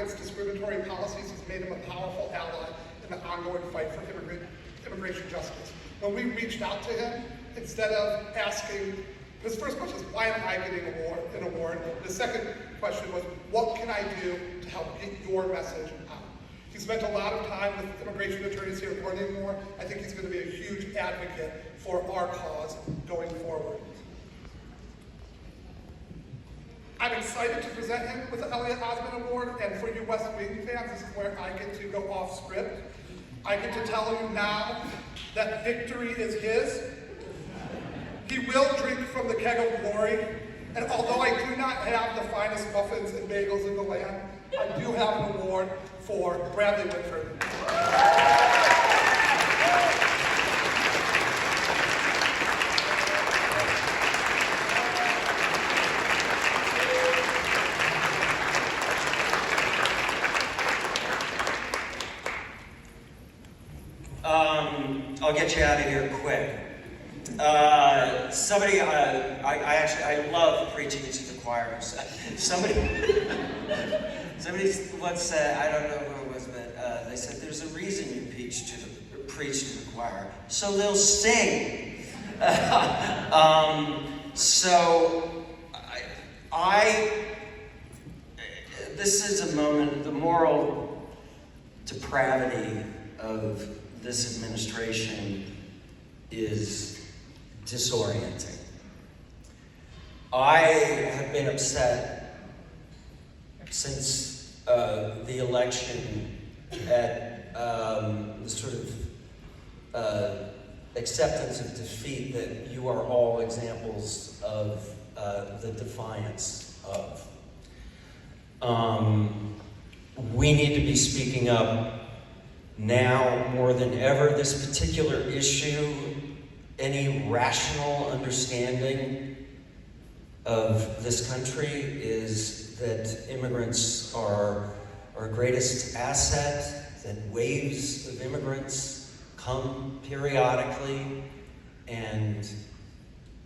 against discriminatory policies has made him a powerful ally in the ongoing fight for immigration justice. When we reached out to him, instead of asking, his first question was, why am I getting an award? The second question was, what can I do to help get your message out? He spent a lot of time with immigration attorneys here learning more. I think he's going to be a huge advocate for our cause going forward. I'm excited to present him with the Elliott Ozment Award, and for you West Wing fans, this is where I get to go off script. I get to tell you now that victory is his. He will drink from the keg of glory, and although I do not have the finest muffins and bagels in the land, I do have an award for Bradley Whitford. I'll get you out of here quick. I love preaching to the choir. Somebody once said, I don't know who it was, but they said, there's a reason you preach to the choir, so they'll sing. This is a moment, the moral depravity of this administration is disorienting. I have been upset since the election at the sort of acceptance of defeat that you are all examples of the defiance of. We need to be speaking up now more than ever. This particular issue, any rational understanding of this country is that immigrants are our greatest asset, that waves of immigrants come periodically and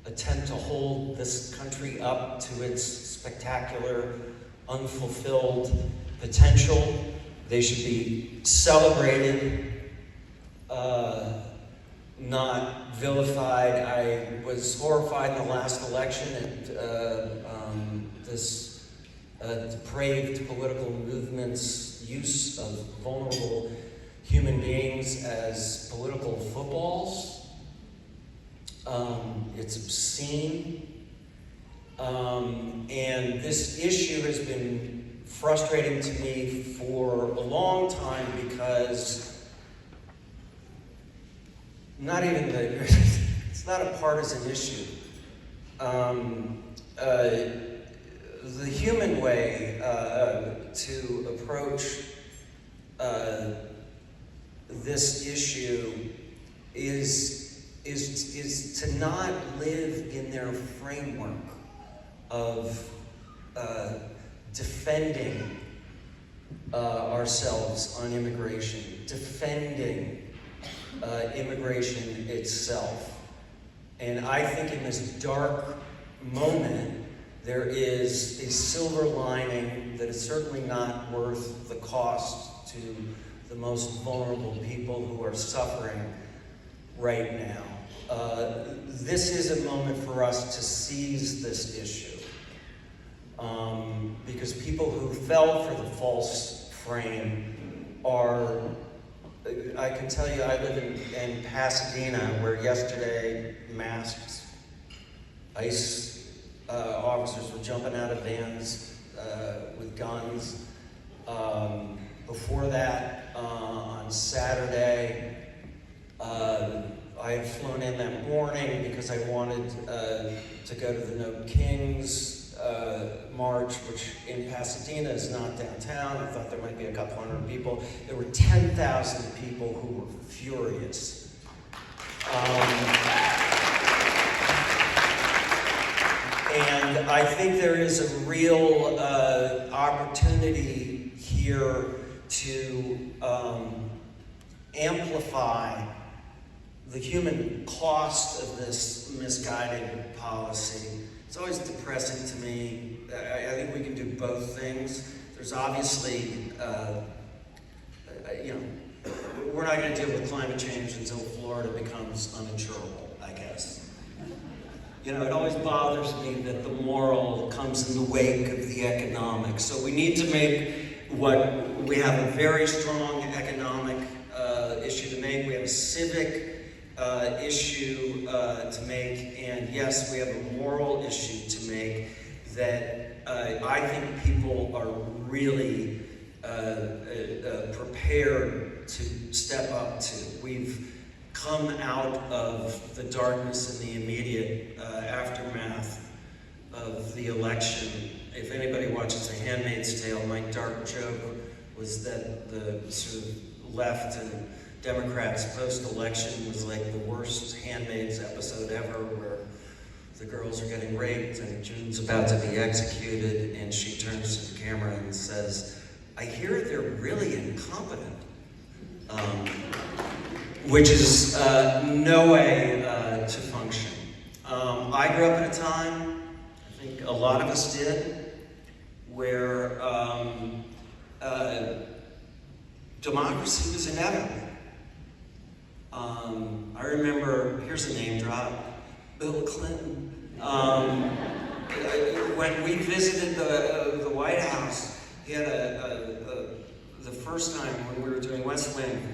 attempt to hold this country up to its spectacular, unfulfilled potential. They should be celebrated, not vilified. I was horrified in the last election at this depraved political movement's use of vulnerable human beings as political footballs. It's obscene. And this issue has been frustrating to me for a long time because it's not a partisan issue. The human way to approach this issue is to not live in their framework of defending ourselves on immigration, defending immigration itself. And I think in this dark moment, there is a silver lining that is certainly not worth the cost to the most vulnerable people who are suffering right now. This is a moment for us to seize this issue. Because people who fell for the false frame are, I can tell you, I live in Pasadena, where yesterday masked ICE officers were jumping out of vans with guns. Before that, on Saturday, I had flown in that morning because I wanted to go to the No Kings march, which in Pasadena is not downtown. I thought there might be a couple hundred people. There were 10,000 people who were furious. And I think there is a real opportunity here to amplify the human cost of this misguided policy. It's always depressing to me. I think we can do both things. there's obviously, you know, we're not going to deal with climate change until Florida becomes uninsurable, I guess. You know, it always bothers me that the moral comes in the wake of the economic. So we need to make we have a very strong economic issue to make. We have a civic issue to make. And yes, we have a moral issue to make that I think people are really prepared to step up to. We've come out of the darkness and the immediate aftermath of the election. If anybody watches A Handmaid's Tale, my dark joke was that the sort of left and Democrats post-election was like the worst Handmaid's episode ever, where the girls are getting raped and June's about to be executed, and she turns to the camera and says, "I hear they're really incompetent," which is no way to function. I grew up in a time, I think a lot of us did, where democracy was inevitable. I remember, here's a name drop, Bill Clinton. When we visited the White House, he had the first time when we were doing West Wing,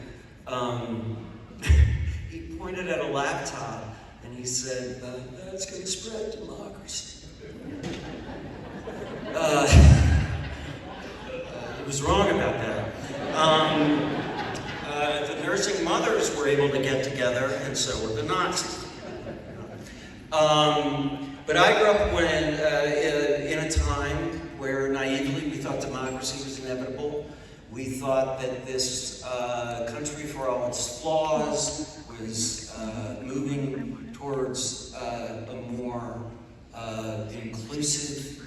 he pointed at a laptop and he said, "That's going to spread democracy." He was wrong about that. The nursing mothers were able to get together, and so were the Nazis. But I grew up in a time where naively we thought democracy was inevitable. We thought that this country, for all its flaws, was moving towards a more inclusive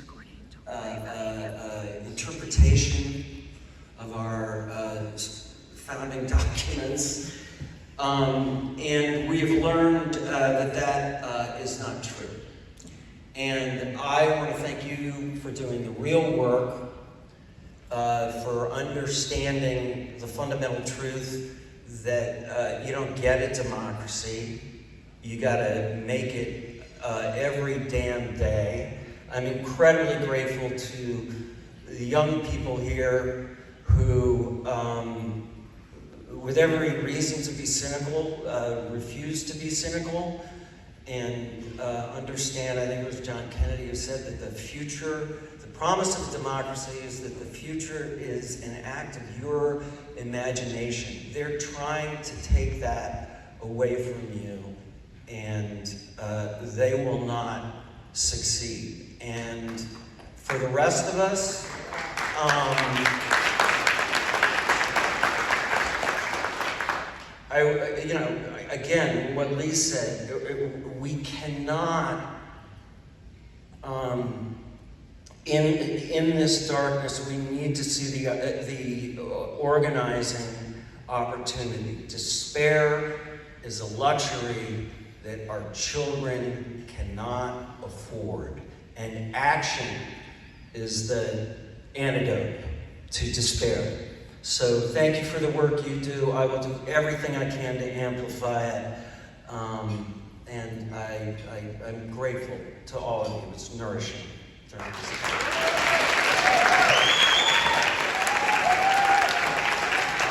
interpretation of our founding documents. And we have learned that is not true. And I want to thank you for doing the real work, for understanding the fundamental truth that you don't get a democracy. You got to make it every damn day. I'm incredibly grateful to the young people here who, with every reason to be cynical, refuse to be cynical, and understand, I think it was John Kennedy who said that the future, the promise of democracy is that the future is an act of your imagination. They're trying to take that away from you, and they will not succeed. And for the rest of us, you know, again, what Lee said, we cannot, in this darkness, we need to see the organizing opportunity. Despair is a luxury that our children cannot afford, and action is the antidote to despair. So thank you for the work you do. I will do everything I can to amplify it. And I'm grateful to all of you. It's nourishing.